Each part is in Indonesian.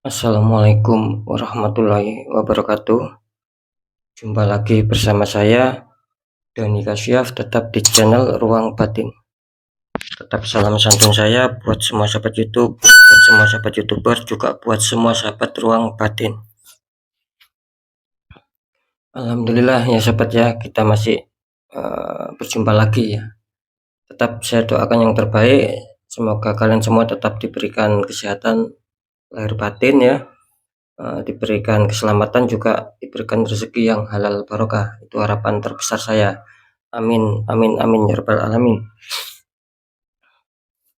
Assalamualaikum warahmatullahi wabarakatuh. Jumpa lagi bersama saya, Dani Kasyaf, tetap di channel Ruang Batin. Tetap salam santun saya buat semua sahabat YouTube, buat semua sahabat YouTuber, juga buat semua sahabat Ruang Batin. Alhamdulillah ya sahabat ya, kita masih berjumpa lagi ya. Tetap saya doakan yang terbaik, semoga kalian semua tetap diberikan kesehatan lahir batin ya, diberikan keselamatan, juga diberikan rezeki yang halal barokah. Itu harapan terbesar saya. Amin amin amin ya rabbal alamin.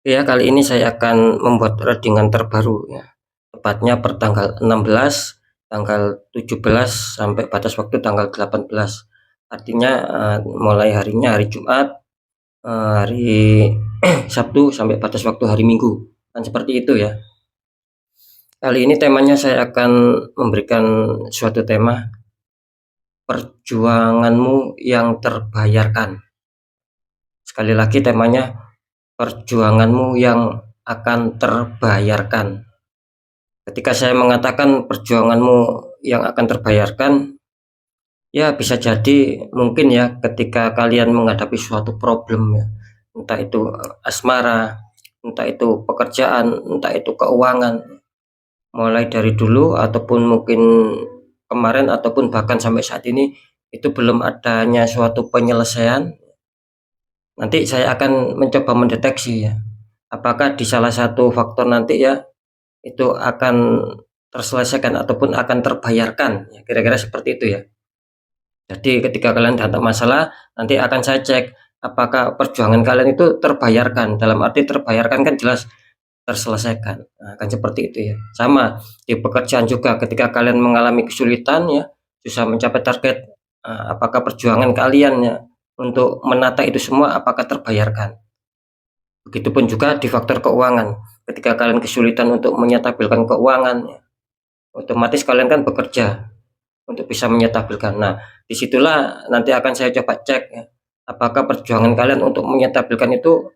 Ya, kali ini saya akan membuat readingan terbaru ya. Tepatnya per tanggal 16, tanggal 17 sampai batas waktu tanggal 18. Artinya mulai harinya hari Jumat, hari Sabtu sampai batas waktu hari Minggu. Kan seperti itu ya. Kali ini temanya saya akan memberikan suatu tema, perjuanganmu yang terbayarkan. Sekali lagi temanya, perjuanganmu yang akan terbayarkan. Ketika saya mengatakan perjuanganmu yang akan terbayarkan, ya bisa jadi mungkin ya ketika kalian menghadapi suatu problem ya, entah itu asmara, entah itu pekerjaan, entah itu keuangan, mulai dari dulu ataupun mungkin kemarin ataupun bahkan sampai saat ini itu belum adanya suatu penyelesaian. Nanti saya akan mencoba mendeteksi ya, apakah di salah satu faktor nanti ya itu akan terselesaikan ataupun akan terbayarkan ya, kira-kira seperti itu ya. Jadi ketika kalian datang masalah, nanti akan saya cek apakah perjuangan kalian itu terbayarkan. Dalam arti terbayarkan kan jelas terselesaikan. Nah, kan seperti itu ya. Sama di pekerjaan juga, ketika kalian mengalami kesulitan ya, susah mencapai target, apakah perjuangan kalian ya untuk menata itu semua apakah terbayarkan. Begitupun juga di faktor keuangan. Ketika kalian kesulitan untuk menyetabilkan keuangan ya, otomatis kalian kan bekerja untuk bisa menyetabilkan. Nah, disitulah nanti akan saya coba cek ya, apakah perjuangan kalian untuk menyetabilkan itu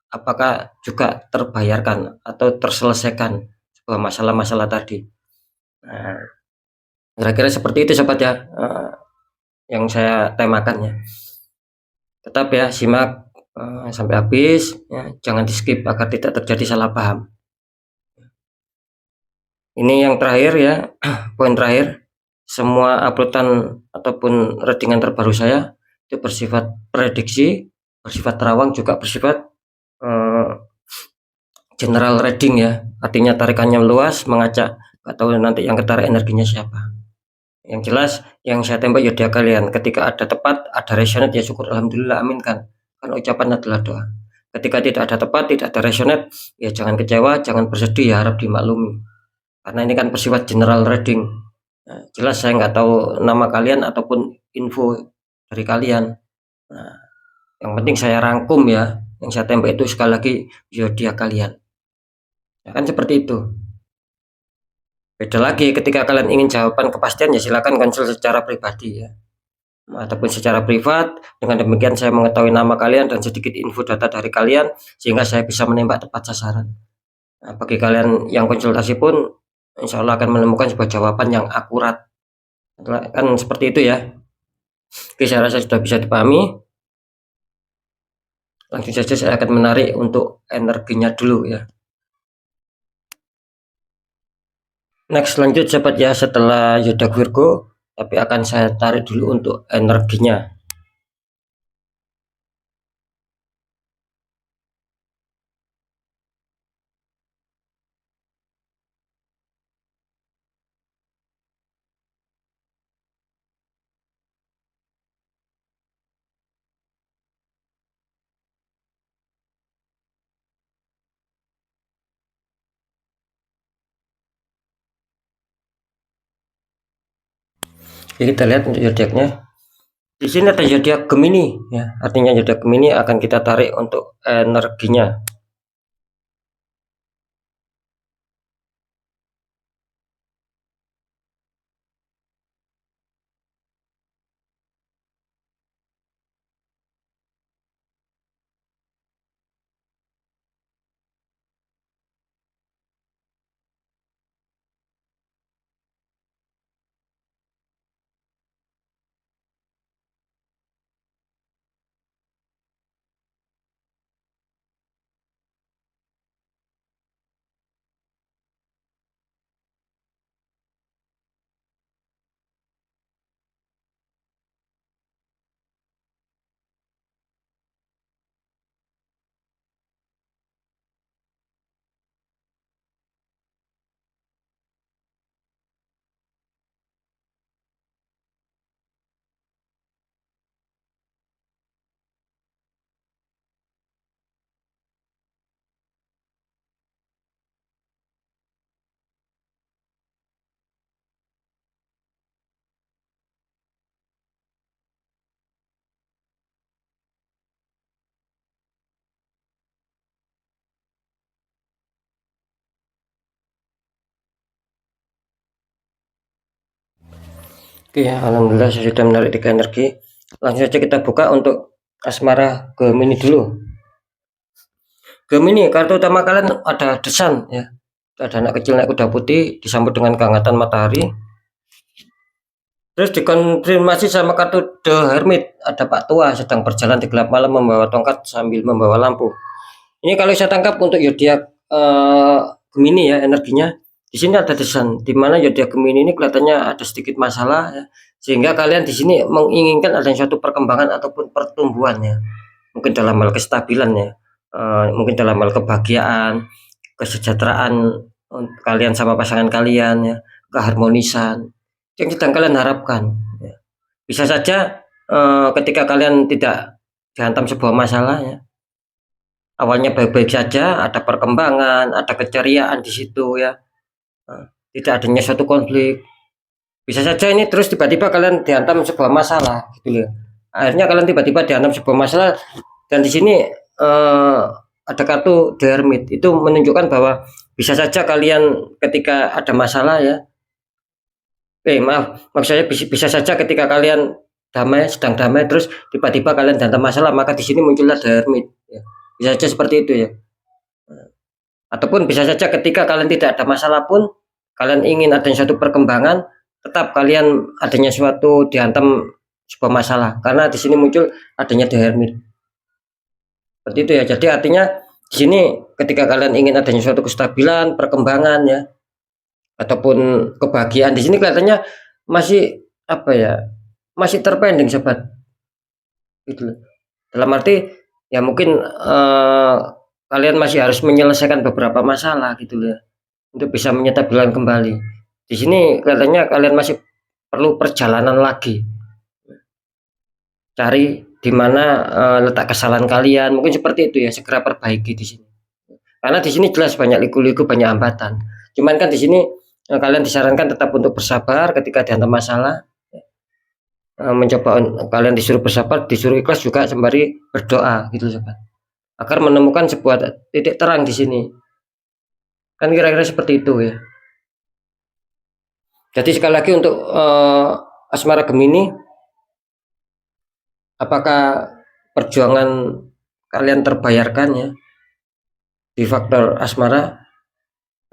apakah juga terbayarkan atau terselesaikan sebuah masalah-masalah tadi. Nah, kira-kira seperti itu sobat ya, yang saya temakan ya. Tetap ya simak sampai habis ya, jangan di skip agar tidak terjadi salah paham. Ini yang terakhir ya, poin terakhir, semua uploadan ataupun readingan terbaru saya itu bersifat prediksi, bersifat terawang, juga bersifat general reading ya, artinya tarikannya luas, mengacak, atau nanti yang ketara energinya siapa. Yang jelas yang saya tembak ya dia kalian, ketika ada tepat, ada resonate ya syukur alhamdulillah, amin kan ucapan adalah doa. Ketika tidak ada tepat, tidak ada resonate, ya jangan kecewa, jangan bersedih ya, harap dimaklumi, karena ini kan bersifat general reading. Nah, jelas saya nggak tahu nama kalian ataupun info dari kalian. Nah, yang penting saya rangkum ya, yang saya tembak itu sekali lagi zodiak kalian. Ya kan seperti itu. Beda lagi ketika kalian ingin jawaban kepastian ya silakan konsul secara pribadi ya, ataupun secara privat. Dengan demikian saya mengetahui nama kalian dan sedikit info data dari kalian sehingga saya bisa menembak tepat sasaran. Nah, bagi kalian yang konsultasi pun insya Allah akan menemukan sebuah jawaban yang akurat. Kan seperti itu ya. Oke, saya rasa sudah bisa dipahami. Langsung saja saya akan menarik untuk energinya dulu ya. Next, lanjut sahabat ya, setelah zodiak Virgo, tapi akan saya tarik dulu untuk energinya. Jadi kita lihat untuk zodiaknya. Di sini ada zodiak Gemini ya. Artinya zodiak Gemini akan kita tarik untuk energinya. Oke, alhamdulillah saya sudah menarik 3 energi. Langsung saja kita buka untuk asmara Gemini dulu. Gemini, kartu utama kalian ada desan ya. Ada anak kecil naik kuda putih disambut dengan kehangatan matahari. Terus dikonfirmasi sama kartu The Hermit, ada Pak Tua sedang berjalan di gelap malam membawa tongkat sambil membawa lampu. Ini kalau saya tangkap untuk zodiak Gemini ya, energinya di sini ada desan, di mana zodiak Gemini ini kelihatannya ada sedikit masalah ya, sehingga kalian di sini menginginkan adanya suatu perkembangan ataupun pertumbuhan ya, mungkin dalam hal kestabilan ya, mungkin dalam hal kebahagiaan, kesejahteraan kalian sama pasangan kalian ya, keharmonisan yang sedang kalian harapkan ya. Bisa saja ketika kalian tidak dihantam sebuah masalah ya, awalnya baik-baik saja, ada perkembangan, ada keceriaan di situ ya, tidak adanya suatu konflik. Bisa saja ini terus tiba-tiba kalian dihantam sebuah masalah gitu ya. Akhirnya kalian tiba-tiba dihantam sebuah masalah, dan di sini ada kartu The Hermit, itu menunjukkan bahwa bisa saja kalian ketika ada masalah ya, maksud saya bisa saja ketika kalian sedang damai, terus tiba-tiba kalian dihantam masalah, maka di sini muncullah The Hermit ya. Bisa saja seperti itu ya. Ataupun bisa saja ketika kalian tidak ada masalah pun, kalian ingin adanya suatu perkembangan, tetap kalian adanya suatu dihantam sebuah masalah, karena di sini muncul adanya The Hermit. Seperti itu ya. Jadi artinya di sini ketika kalian ingin adanya suatu kestabilan, perkembangan ya, ataupun kebahagiaan, di sini kelihatannya masih apa ya? Masih terpending sobat. Gitu. Dalam arti ya mungkin kalian masih harus menyelesaikan beberapa masalah gitu ya, untuk bisa menyetabilkan kembali. Di sini kelihatannya kalian masih perlu perjalanan lagi, cari di mana letak kesalahan kalian, mungkin seperti itu ya, segera perbaiki di sini. Karena di sini jelas banyak liku-liku, banyak hambatan. Cuman kan di sini kalian disarankan tetap untuk bersabar ketika dihantam masalah. Mencoba, kalian disuruh bersabar, disuruh ikhlas juga sembari berdoa gitu sobat, agar menemukan sebuah titik terang di sini. Kan kira-kira seperti itu ya. Jadi sekali lagi untuk asmara Gemini, apakah perjuangan kalian terbayarkan ya di faktor asmara?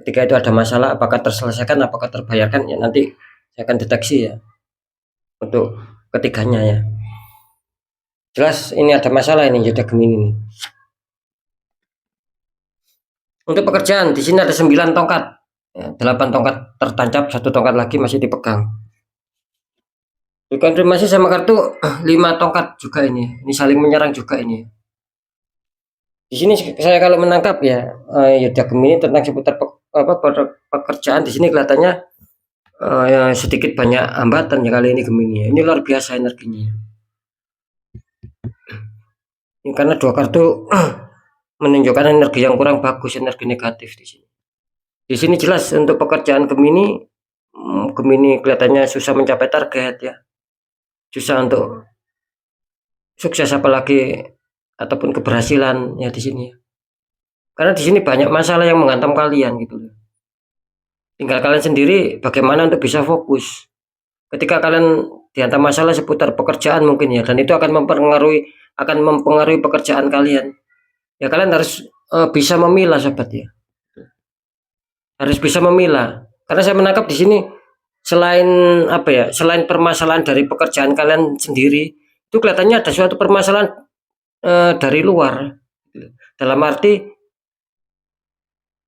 Ketika itu ada masalah, apakah terselesaikan, apakah terbayarkan ya, nanti saya akan deteksi ya untuk ketiganya ya. Jelas ini ada masalah ini zodiak Gemini ini. Untuk pekerjaan di sini ada 9 tongkat ya, 8 tongkat tertancap, 1 tongkat lagi masih dipegang. Dikonfirmasi sama kartu 5 tongkat juga ini saling menyerang juga ini. Di sini saya kalau menangkap ya zodiak Gemini tentang seputar pekerjaan, di sini kelihatannya ya sedikit banyak hambatan ya kali ini Gemini ya. Ini luar biasa energinya. Ini karena 2 kartu menunjukkan energi yang kurang bagus, energi negatif di sini. Di sini jelas untuk pekerjaan Gemini, Gemini kelihatannya susah mencapai target ya, susah untuk sukses apalagi ataupun keberhasilan ya di sini. Karena di sini banyak masalah yang menghantam kalian gitu loh. Tinggal kalian sendiri bagaimana untuk bisa fokus. Ketika kalian dihantam masalah seputar pekerjaan mungkin ya, dan itu akan mempengaruhi pekerjaan kalian. Ya kalian harus bisa memilah sobat ya. Harus bisa memilah. Karena saya menangkap di sini selain apa ya, selain permasalahan dari pekerjaan kalian sendiri, itu kelihatannya ada suatu permasalahan dari luar. Dalam arti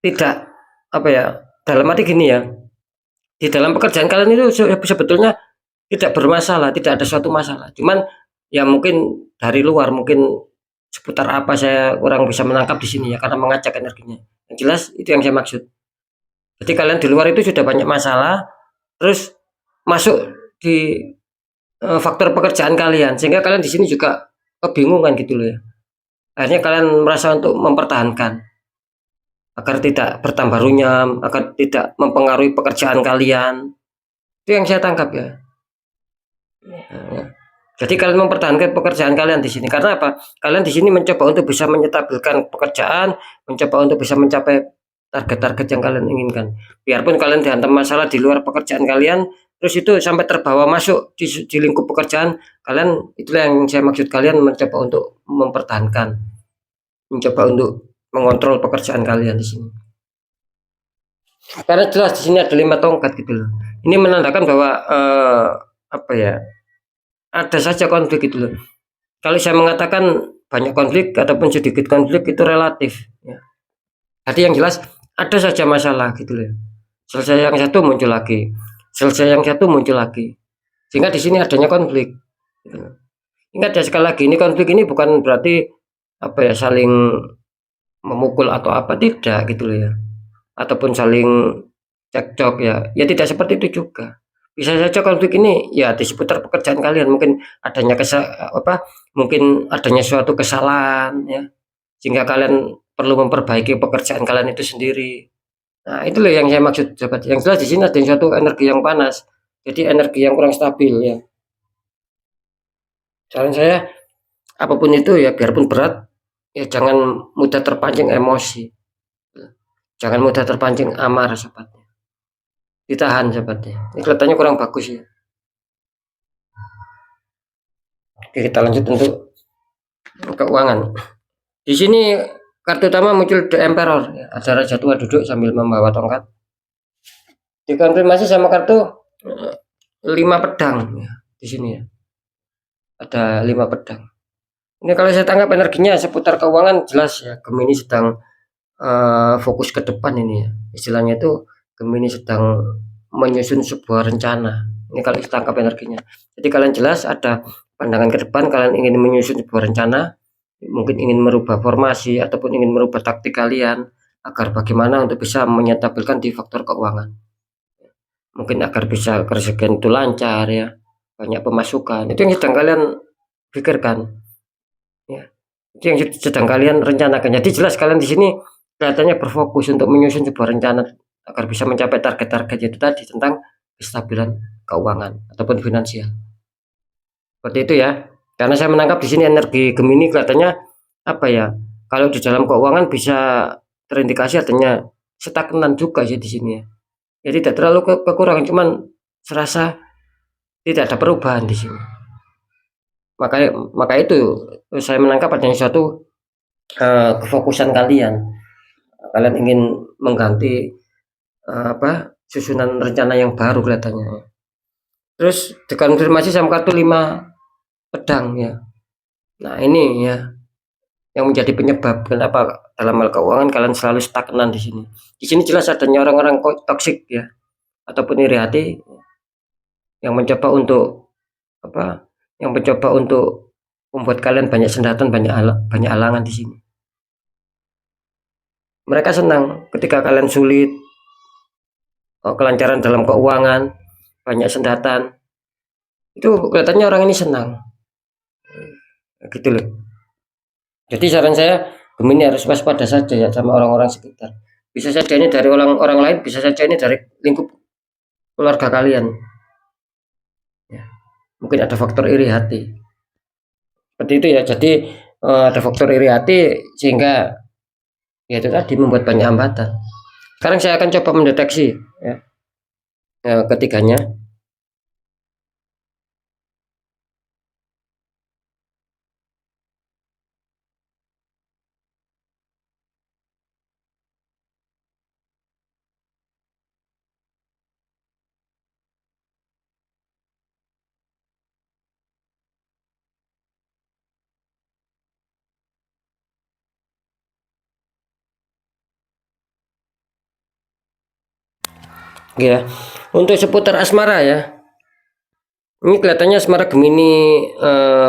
tidak apa ya, dalam arti gini ya, di dalam pekerjaan kalian itu sebetulnya tidak bermasalah, tidak ada suatu masalah, cuman ya mungkin dari luar, mungkin seputar apa saya kurang bisa menangkap di sini ya, karena mengacak energinya. Yang jelas itu yang saya maksud. Jadi kalian di luar itu sudah banyak masalah, terus masuk di faktor pekerjaan kalian, sehingga kalian di sini juga kebingungan gitu loh ya. Akhirnya kalian merasa untuk mempertahankan agar tidak bertambah runyam, agar tidak mempengaruhi pekerjaan kalian. Itu yang saya tangkap ya. Jadi kalian mempertahankan pekerjaan kalian di sini karena apa? Kalian di sini mencoba untuk bisa menyetabilkan pekerjaan, mencoba untuk bisa mencapai target-target yang kalian inginkan. Biarpun kalian dihantam masalah di luar pekerjaan kalian, terus itu sampai terbawa masuk di lingkup pekerjaan kalian, itulah yang saya maksud, kalian mencoba untuk mempertahankan, mencoba untuk mengontrol pekerjaan kalian di sini. Karena jelas di sini ada 5 tongkat gitu loh. Ini menandakan bahwa apa ya? Ada saja konflik gitu loh. Kalau saya mengatakan banyak konflik ataupun sedikit konflik itu relatif ya. Jadi yang jelas ada saja masalah gitu loh. Selesai yang satu muncul lagi. Selesai yang satu muncul lagi. Sehingga di sini adanya konflik. Gitu loh. Ingat ya sekali lagi, ini konflik ini bukan berarti apa ya, saling memukul atau apa, tidak gitu loh ya. Ataupun saling cekcok ya. Ya tidak seperti itu juga. Bisa saja konflik ini ya di seputar pekerjaan kalian, mungkin adanya mungkin adanya suatu kesalahan ya, sehingga kalian perlu memperbaiki pekerjaan kalian itu sendiri. Nah, itu loh yang saya maksud sahabat. Yang jelas di sini ada suatu energi yang panas. Jadi energi yang kurang stabil ya. Saran saya, apapun itu ya, biarpun berat, ya jangan mudah terpancing emosi. Jangan mudah terpancing amarah sahabatnya. Ditahan sahabatnya. Ini kelihatannya kurang bagus ya. Oke, kita lanjut untuk keuangan. Di sini kartu utama muncul The Emperor, ya. Ada raja tua duduk sambil membawa tongkat. Dikonfirmasi sama kartu 5 pedang ya, di sini ya. Ada 5 pedang. Ini kalau saya tangkap energinya seputar keuangan, jelas ya, Gemini sedang fokus ke depan ini ya. Istilahnya itu Gemini sedang menyusun sebuah rencana. Ini kalau ditangkap energinya. Jadi kalian jelas ada pandangan ke depan, kalian ingin menyusun sebuah rencana, mungkin ingin merubah formasi ataupun ingin merubah taktik kalian agar bagaimana untuk bisa menyetabilkan di faktor keuangan. Mungkin agar bisa rezekian itu lancar ya, banyak pemasukan. Itu yang sedang kalian pikirkan. Ya. Itu yang sedang kalian rencanakan. Jadi jelas kalian di sini kelihatannya berfokus untuk menyusun sebuah rencana agar bisa mencapai target-target itu tadi tentang kestabilan keuangan ataupun finansial. Seperti itu ya. Karena saya menangkap di sini energi Gemini kelihatannya apa ya? Kalau di dalam keuangan bisa terindikasi adanya stagnan juga sih di sini ya. Jadi tidak terlalu kekurangan, cuman serasa tidak ada perubahan di sini. Maka itu saya menangkap adanya suatu kefokusan kalian. Kalian ingin mengganti susunan rencana yang baru kelihatannya. Terus dikonfirmasi sama kartu 5 pedang ya. Nah, ini ya yang menjadi penyebab kenapa dalam hal keuangan kalian selalu stagnan di sini. Di sini jelas adanya orang-orang toksik ya, ataupun iri hati yang mencoba untuk membuat kalian banyak sendatan, banyak halangan di sini. Mereka senang ketika kalian sulit, kelancaran dalam keuangan, banyak sendatan. Itu kelihatannya orang ini senang. Gitu loh. Jadi saran saya, Gemini harus waspada saja ya sama orang-orang sekitar. Bisa saja ini dari orang lain, bisa saja ini dari lingkup keluarga kalian. Ya. Mungkin ada faktor iri hati. Seperti itu ya. Jadi ada faktor iri hati sehingga ya itu tadi membuat banyak hambatan. Sekarang saya akan coba mendeteksi ya, ketiganya. Ya, untuk seputar asmara ya, ini kelihatannya asmara Gemini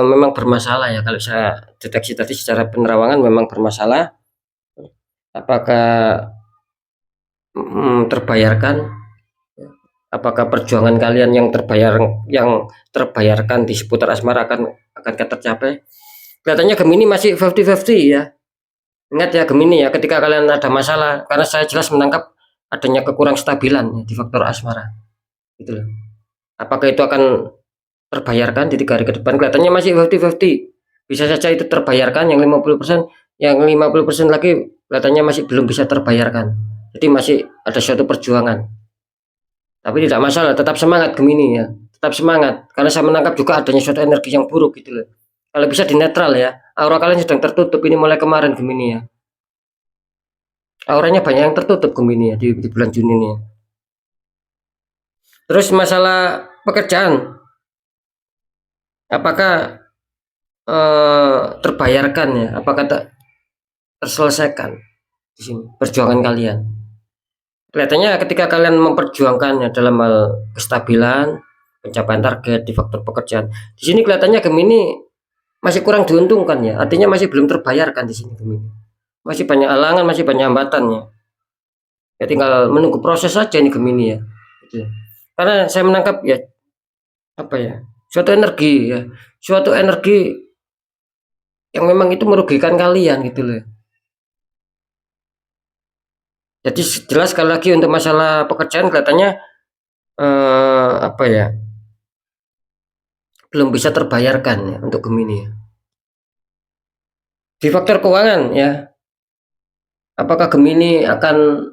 memang bermasalah ya. Kalau saya deteksi tadi secara penerawangan memang bermasalah. Apakah terbayarkan? Apakah perjuangan kalian yang terbayarkan di seputar asmara akan tercapai? Kelihatannya Gemini masih 50-50 ya. Ingat ya Gemini ya, ketika kalian ada masalah, karena saya jelas menangkap adanya kekurang stabilan ya, di faktor asmara. Gitu loh. Apakah itu akan terbayarkan di 3 hari ke depan? Kelihatannya masih 50-50. Bisa saja itu terbayarkan yang 50%, yang 50% lagi kelihatannya masih belum bisa terbayarkan. Jadi masih ada suatu perjuangan. Tapi tidak masalah, tetap semangat Gemini ya, tetap semangat, karena saya menangkap juga adanya suatu energi yang buruk gitu loh. Kalau bisa dinetral ya, aura kalian sedang tertutup ini mulai kemarin Gemini ya. Auranya banyak yang tertutup Gemini ya di bulan Juni ini ya. Terus masalah pekerjaan, apakah terbayarkan ya? Apakah terselesaikan di sini perjuangan kalian? Kelihatannya ketika kalian memperjuangkannya dalam hal kestabilan, pencapaian target di faktor pekerjaan, di sini kelihatannya Gemini masih kurang diuntungkan ya. Artinya masih belum terbayarkan di sini Gemini. Masih banyak halangan, masih banyak hambatannya. Ya tinggal menunggu proses saja ini Gemini ya. Gitu. Karena saya menangkap ya apa ya? Suatu energi ya, suatu energi yang memang itu merugikan kalian gitu loh. Jadi jelas sekali lagi untuk masalah pekerjaan kelihatannya apa ya, belum bisa terbayarkan ya untuk Gemini ya. Di faktor keuangan ya, apakah Gemini akan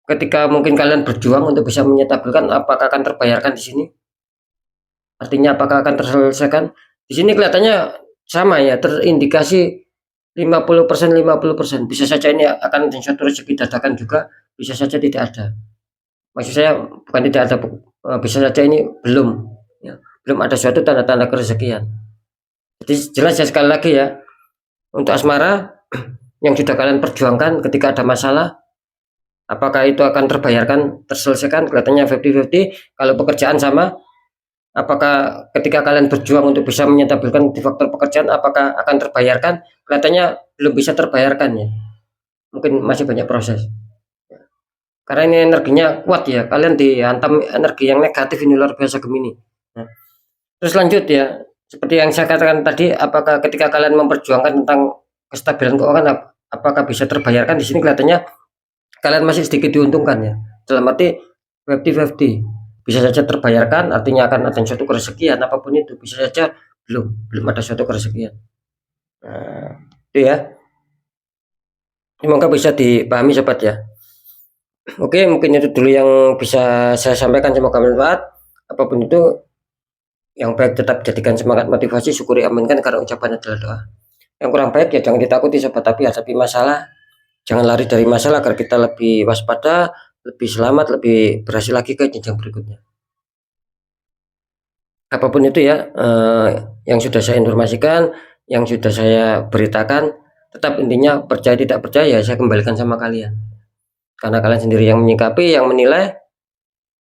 ketika mungkin kalian berjuang untuk bisa menyetabilkan, apakah akan terbayarkan di sini? Artinya apakah akan terselesaikan? Di sini kelihatannya sama ya, terindikasi 50% 50%. Bisa saja ini akan suatu rezeki dadakan juga, bisa saja tidak ada. Maksud saya bukan tidak ada, bisa saja ini belum ya, belum ada suatu tanda-tanda kerezekian. Jadi jelas ya sekali lagi ya, untuk asmara yang sudah kalian perjuangkan ketika ada masalah, apakah itu akan terbayarkan, terselesaikan? Kelihatannya 50-50. Kalau pekerjaan sama, apakah ketika kalian berjuang untuk bisa menyetabilkan di faktor pekerjaan, apakah akan terbayarkan? Kelihatannya belum bisa terbayarkan ya, mungkin masih banyak proses. Karena ini energinya kuat ya, kalian dihantam energi yang negatif ini luar biasa Gemini. Nah, terus lanjut ya, seperti yang saya katakan tadi, apakah ketika kalian memperjuangkan tentang kestabilan keuangan, apakah bisa terbayarkan? Di sini kelihatannya kalian masih sedikit diuntungkan ya, dalam arti 50-50. Bisa saja terbayarkan, artinya akan ada suatu kerezekian apapun itu, bisa saja belum ada suatu kerezekian. Nah, itu ya, semoga bisa dipahami sobat ya. Oke, mungkin itu dulu yang bisa saya sampaikan, semoga bermanfaat. Apapun itu yang baik tetap jadikan semangat, motivasi, syukuri, aminkan, karena ucapan adalah doa. Yang kurang baik ya jangan ditakuti sobat, tapi hadapi masalah, jangan lari dari masalah agar kita lebih waspada, lebih selamat, lebih berhasil lagi ke jenjang berikutnya. Apapun itu ya, yang sudah saya informasikan, yang sudah saya beritakan, tetap intinya percaya tidak percaya saya kembalikan sama kalian, karena kalian sendiri yang menyikapi, yang menilai,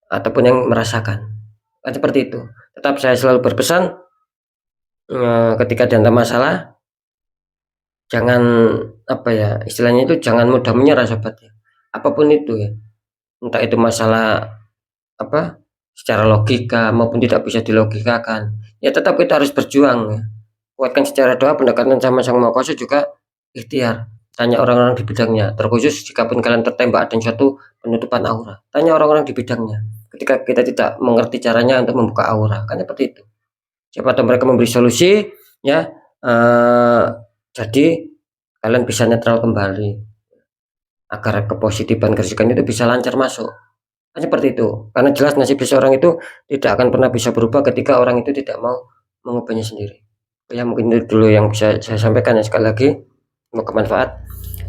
ataupun yang merasakan. Kan seperti itu. Tetap saya selalu berpesan, ketika dihantam masalah, jangan apa ya, istilahnya itu jangan mudah menyerah sobat ya. Apapun itu ya, entah itu masalah apa secara logika maupun tidak bisa dilogikakan, ya tetap kita harus berjuang ya. Kuatkan secara doa, pendekatan sama Sang Maha Kuasa, juga ikhtiar. Tanya orang-orang di bidangnya, terkhusus jika pun kalian tertembak dan suatu penutupan aura, tanya orang-orang di bidangnya. Ketika kita tidak mengerti caranya untuk membuka aura, kan seperti itu. Siapa tahu mereka memberi solusi ya, jadi kalian bisa netral kembali agar kepositifan kerezekian itu bisa lancar masuk. Kan seperti itu. Karena jelas nasib seseorang itu tidak akan pernah bisa berubah ketika orang itu tidak mau mengubahnya sendiri. Ya mungkin itu dulu yang bisa saya sampaikan ya, sekali lagi semoga bermanfaat.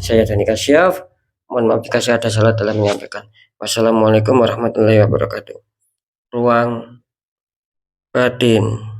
Saya Dani Kasyaf, mohon maaf jika saya ada salah dalam menyampaikan. Wassalamualaikum warahmatullahi wabarakatuh. Ruang batin.